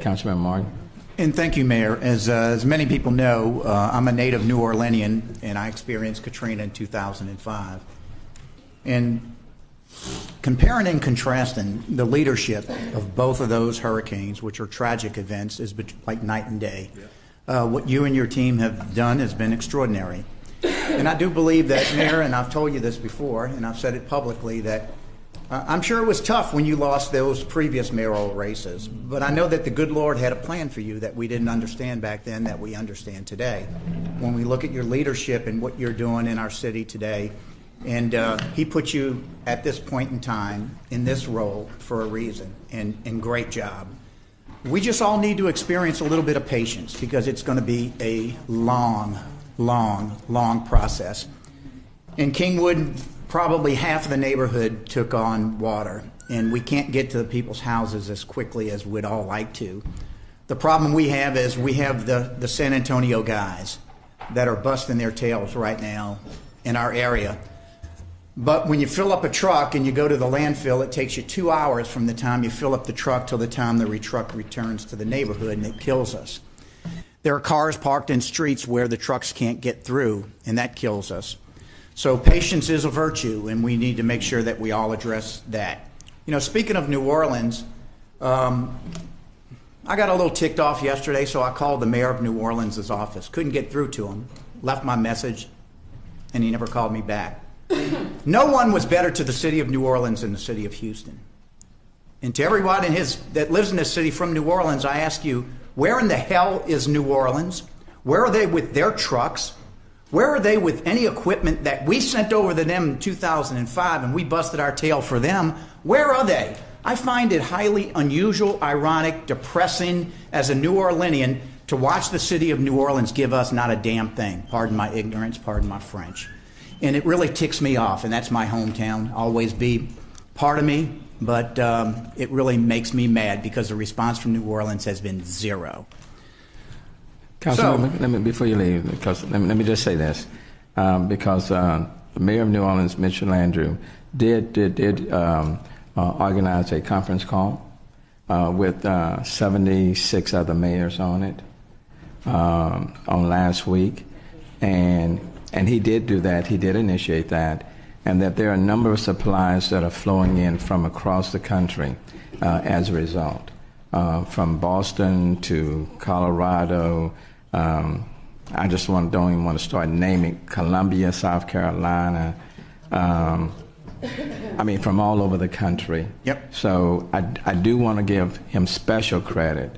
Councilman Martin. And thank you, Mayor. As many people know, I'm a native New Orleanian, and I experienced Katrina in 2005. And comparing and contrasting the leadership of both of those hurricanes, which are tragic events, is like night and day. What you and your team have done has been extraordinary. And I do believe that, Mayor, and I've told you this before, and I've said it publicly, that I'm sure it was tough when you lost those previous mayoral races, but I know that the good Lord had a plan for you that we didn't understand back then that we understand today. When we look at your leadership and what you're doing in our city today, and he put you at this point in time in this role for a reason, and great job. We just all need to experience a little bit of patience because it's going to be a long process. In Kingwood, probably half of the neighborhood took on water, and we can't get to the people's houses as quickly as we'd all like to. The problem we have is we have the San Antonio guys that are busting their tails right now in our area. But when you fill up a truck and you go to the landfill, it takes you 2 hours from the time you fill up the truck till the time the truck returns to the neighborhood, and it kills us. There are cars parked in streets where the trucks can't get through, and that kills us. So patience is a virtue, and we need to make sure that we all address that. You know, speaking of New Orleans, I got a little ticked off yesterday, so I called the mayor of New Orleans' office. Couldn't get through to him. Left my message, and he never called me back. No one was better to the city of New Orleans than the city of Houston. And to everyone that lives in this city from New Orleans, I ask you, where in the hell is New Orleans? Where are they with their trucks? Where are they with any equipment that we sent over to them in 2005 and we busted our tail for them? Where are they? I find it highly unusual, ironic, depressing as a New Orleanian to watch the city of New Orleans give us not a damn thing. Pardon my ignorance, pardon my French. And it really ticks me off, and that's my hometown. Always be part of me, but it really makes me mad because the response from New Orleans has been zero. Councilman, before you leave, let me just say this, because the mayor of New Orleans, Mitchell Landrieu, did organize a conference call with 76 other mayors on it on last week, and he did do that. He did initiate that, and that there are a number of supplies that are flowing in from across the country as a result, from Boston to Colorado. I just don't even want to start naming Columbia, South Carolina. I mean, from all over the country. Yep. So I do want to give him special credit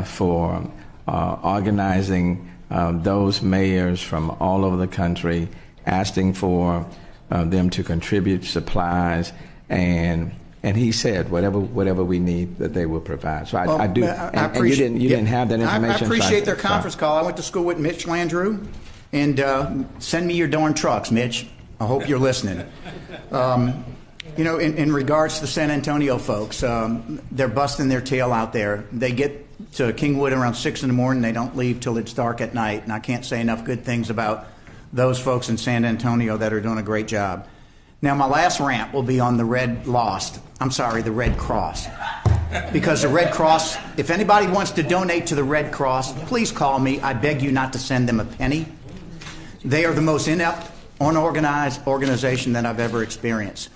for organizing those mayors from all over the country, asking for them to contribute supplies, and he said whatever we need that they will provide. So I do. And you didn't have that information. I appreciate their conference call. I went to school with Mitch Landrieu, and send me your darn trucks, Mitch. I hope you're listening. You know, in regards to the San Antonio folks, they're busting their tail out there. They get to Kingwood around 6 in the morning. They don't leave till it's dark at night. And I can't say enough good things about those folks in San Antonio that are doing a great job. Now, my last rant will be on the Red Cross. Because the Red Cross, if anybody wants to donate to the Red Cross, please call me. I beg you not to send them a penny. They are the most inept, unorganized organization that I've ever experienced.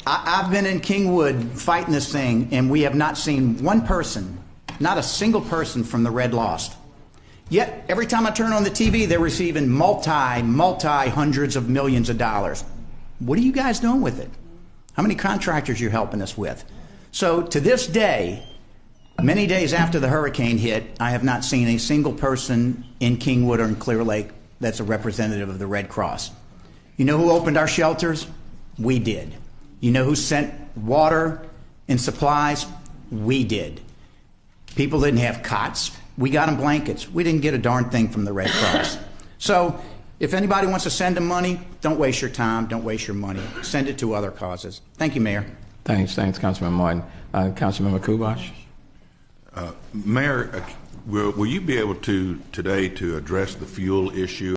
I've been in Kingwood fighting this thing, and we have not seen one person, not a single person from the Red Lost. Yet, every time I turn on the TV, they're receiving multi hundreds of millions of dollars. What are you guys doing with it? How many contractors you're helping us with? So to this day, many days after the hurricane hit, I have not seen a single person in Kingwood or in Clear Lake that's a representative of the Red Cross. You know who opened our shelters? We did. You know who sent water and supplies? We did. People didn't have cots. We got them blankets. We didn't get a darn thing from the Red Cross. So if anybody wants to send them money, don't waste your time. Don't waste your money. Send it to other causes. Thank you, Mayor. Thanks, Councilman Martin. Councilmember Kubash. Mayor, will you be able to today to address the fuel issue?